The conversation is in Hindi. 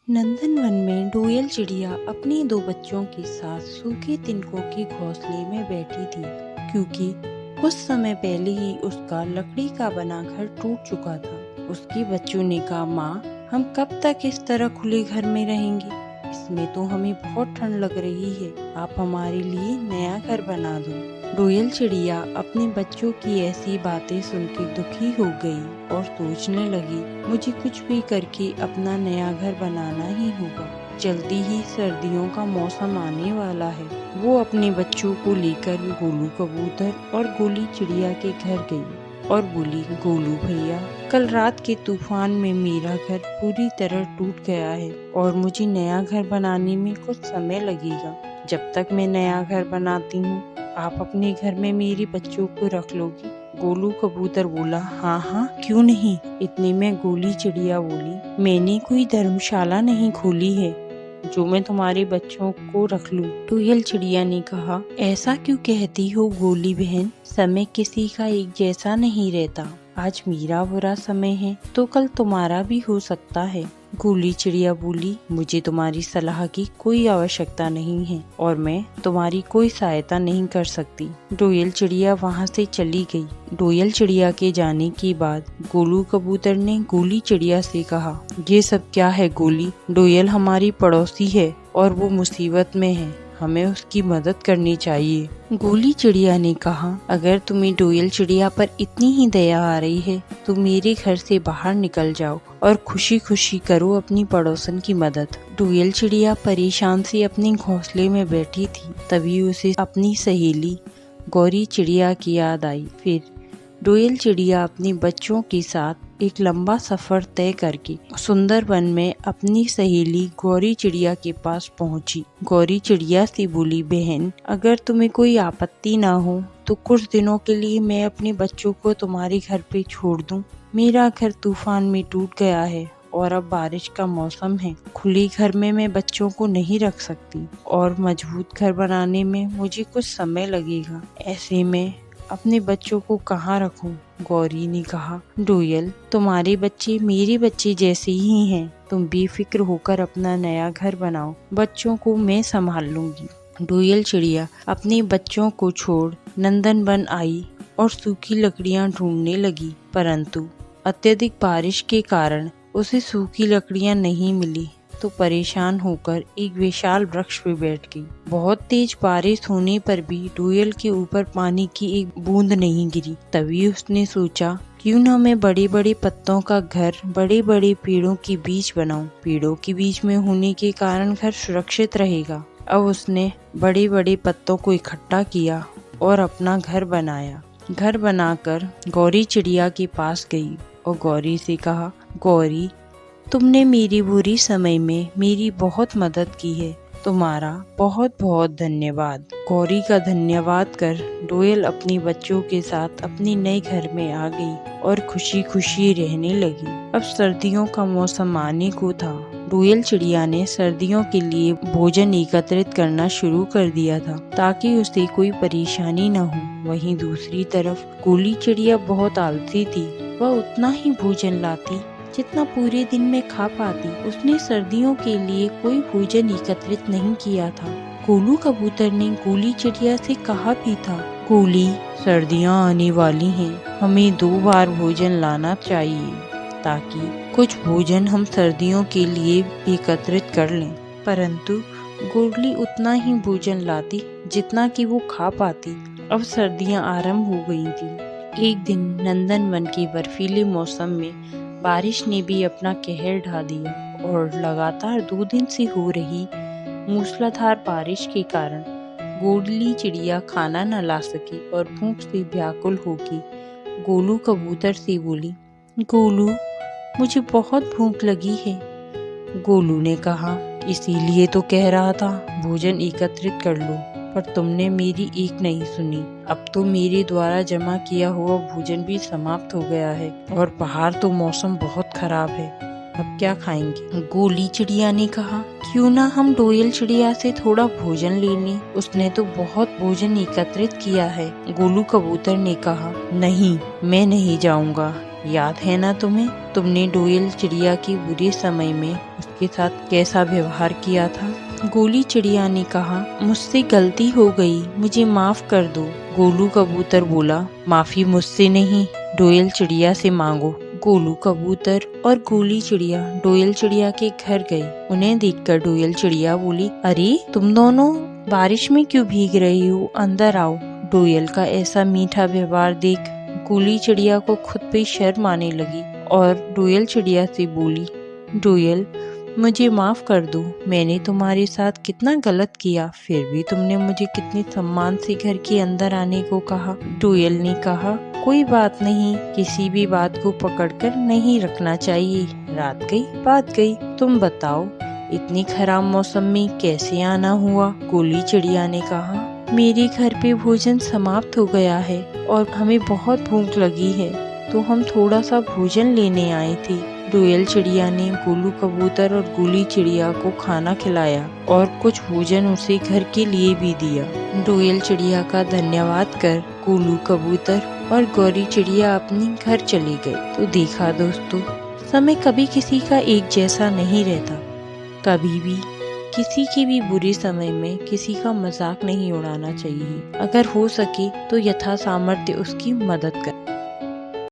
नंदनवन में डोयल चिड़िया अपने दो बच्चों के साथ सूखे तिनकों के घोंसले में बैठी थी, क्योंकि कुछ समय पहले ही उसका लकड़ी का बना घर टूट चुका था। उसके बच्चों ने कहा, माँ, हम कब तक इस तरह खुले घर में रहेंगे? इसमें तो हमें बहुत ठंड लग रही है। आप हमारे लिए नया घर बना दो। डोयल चिड़िया अपने बच्चों की ऐसी बातें सुनकर दुखी हो गई और सोचने लगी, मुझे कुछ भी करके अपना नया घर बनाना ही होगा। जल्दी ही सर्दियों का मौसम आने वाला है। वो अपने बच्चों को लेकर गोलू कबूतर और गोली चिड़िया के घर गई और बोली, गोलू भैया, कल रात के तूफान में मेरा घर पूरी तरह टूट गया है और मुझे नया घर बनाने में कुछ समय लगेगा। जब तक मैं नया घर बनाती हूँ, आप अपने घर में मेरे बच्चों को रख लोगी? गोलू कबूतर बोला, हाँ हाँ, क्यों नहीं। इतने में गोली चिड़िया बोली, मैंने कोई धर्मशाला नहीं खोली है जो मैं तुम्हारे बच्चों को रख लूं। डोयल चिड़िया ने कहा, ऐसा क्यों कहती हो गोली बहन? समय किसी का एक जैसा नहीं रहता। आज मेरा बुरा समय है तो कल तुम्हारा भी हो सकता है। गोली चिड़िया बोली, मुझे तुम्हारी सलाह की कोई आवश्यकता नहीं है और मैं तुम्हारी कोई सहायता नहीं कर सकती। डोयल चिड़िया वहाँ से चली गई। डोयल चिड़िया के जाने के बाद गोलू कबूतर ने गोली चिड़िया से कहा, ये सब क्या है गोली? डोयल हमारी पड़ोसी है और वो मुसीबत में है, हमें उसकी मदद करनी चाहिए। गोली चिड़िया ने कहा, अगर तुम्हें डोयल चिड़िया पर इतनी ही दया आ रही है तो मेरे घर से बाहर निकल जाओ और खुशी खुशी करो अपनी पड़ोसन की मदद। डोयल चिड़िया परेशान सी अपने घोंसले में बैठी थी। तभी उसे अपनी सहेली गौरी चिड़िया की याद आई। फिर डोयल चिड़िया अपने बच्चों के साथ एक लंबा सफर तय करके सुंदरवन में अपनी सहेली गौरी चिड़िया के पास पहुंची। गौरी चिड़िया से बोली, बहन, अगर तुम्हें कोई आपत्ति ना हो तो कुछ दिनों के लिए मैं अपने बच्चों को तुम्हारे घर पे छोड़ दूं। मेरा घर तूफान में टूट गया है और अब बारिश का मौसम है। खुले घर में मैं बच्चों को नहीं रख सकती और मजबूत घर बनाने में मुझे कुछ समय लगेगा। ऐसे में अपने बच्चों को कहाँ रखूं? गौरी ने कहा, डोयल, तुम्हारे बच्चे मेरे बच्चे जैसे ही हैं। तुम बेफिक्र होकर अपना नया घर बनाओ, बच्चों को मैं संभाल लूंगी। डोयल चिड़िया अपने बच्चों को छोड़ नंदनवन आई और सूखी लकड़ियां ढूंढने लगी, परंतु अत्यधिक बारिश के कारण उसे सूखी लकड़ियां नहीं मिली तो परेशान होकर एक विशाल वृक्ष पे बैठ गई। बहुत तेज बारिश होने पर भी डोयल के ऊपर पानी की एक बूंद नहीं गिरी। तभी उसने सोचा, क्यों ना मैं बड़े बड़े पत्तों का घर बड़े बड़े पेड़ों के बीच बनाऊं। पेड़ों के बीच में होने के कारण घर सुरक्षित रहेगा। अब उसने बड़े बड़े पत्तों को इकट्ठा किया और अपना घर बनाया। घर बनाकर गौरी चिड़िया के पास गई और गौरी से कहा, गौरी, तुमने मेरी बुरी समय में मेरी बहुत मदद की है, तुम्हारा बहुत बहुत धन्यवाद। गौरी का धन्यवाद कर डोयल अपने बच्चों के साथ अपने नए घर में आ गई और खुशी खुशी रहने लगी। अब सर्दियों का मौसम आने को था। डोयल चिड़िया ने सर्दियों के लिए भोजन एकत्रित करना शुरू कर दिया था ताकि उसे कोई परेशानी न हो। वहीं दूसरी तरफ गोली चिड़िया बहुत आलसी थी। वह उतना ही भोजन लाती जितना पूरे दिन में खा पाती। उसने सर्दियों के लिए कोई भोजन एकत्रित नहीं किया था। गोलू कबूतर ने गोली चिड़िया से कहा भी था, गोली, सर्दियाँ आने वाली हैं, हमें 2 बार भोजन लाना चाहिए ताकि कुछ भोजन हम सर्दियों के लिए एकत्रित कर लें। परंतु गोली उतना ही भोजन लाती जितना कि वो खा पाती। अब सर्दियाँ आरंभ हो गई थी। एक दिन नंदनवन के बर्फीले मौसम में बारिश ने भी अपना कहर ढा दिया और लगातार 2 दिन से हो रही मूसलाधार बारिश के कारण गोली चिड़िया खाना न ला सकी और भूख से व्याकुल होगी गोलू कबूतर से बोली, गोलू, मुझे बहुत भूख लगी है। गोलू ने कहा, इसीलिए तो कह रहा था भोजन एकत्रित कर लो, पर तुमने मेरी एक नहीं सुनी। अब तो मेरे द्वारा जमा किया हुआ भोजन भी समाप्त हो गया है और बाहर तो मौसम बहुत खराब है। अब क्या खाएंगे? गोली चिड़िया ने कहा, क्यों ना हम डोयल चिड़िया से थोड़ा भोजन ले लें, उसने तो बहुत भोजन एकत्रित किया है। गोलू कबूतर ने कहा, नहीं, मैं नहीं जाऊंगा। याद है ना तुम्हें, तुमने डोयल चिड़िया के बुरे समय में उसके साथ कैसा व्यवहार किया था। गोली चिड़िया ने कहा, मुझसे गलती हो गई, मुझे माफ कर दो। गोलू कबूतर बोला, माफी मुझसे नहीं, डोयल चिड़िया से मांगो। गोलू कबूतर और गोली चिड़िया डोयल चिड़िया के घर गए। उन्हें देखकर डोयल चिड़िया बोली, अरे तुम दोनों बारिश में क्यों भीग रही हो, अंदर आओ। डोयल का ऐसा मीठा व्यवहार देख गोली चिड़िया को खुद पे शर्म आने लगी और डोयल चिड़िया से बोली, डोयल मुझे माफ कर दो, मैंने तुम्हारे साथ कितना गलत किया, फिर भी तुमने मुझे कितने सम्मान से घर के अंदर आने को कहा। डोयल ने कहा, कोई बात नहीं, किसी भी बात को पकड़कर नहीं रखना चाहिए, रात गई बात गई। तुम बताओ इतनी खराब मौसम में कैसे आना हुआ। गोली चिड़िया ने कहा, मेरे घर पे भोजन समाप्त हो गया है और हमें बहुत भूख लगी है, तो हम थोड़ा सा भोजन लेने आए थे। डोयल चिड़िया ने गोलू कबूतर और गोली चिड़िया को खाना खिलाया और कुछ भोजन उसे घर के लिए भी दिया। डोयल चिड़िया का धन्यवाद कर गोलू कबूतर और गोली चिड़िया अपने घर चली गई। तो देखा दोस्तों, समय कभी किसी का एक जैसा नहीं रहता। कभी भी किसी के भी बुरे समय में किसी का मजाक नहीं उड़ाना चाहिए। अगर हो सके तो यथा सामर्थ्य उसकी मदद कर।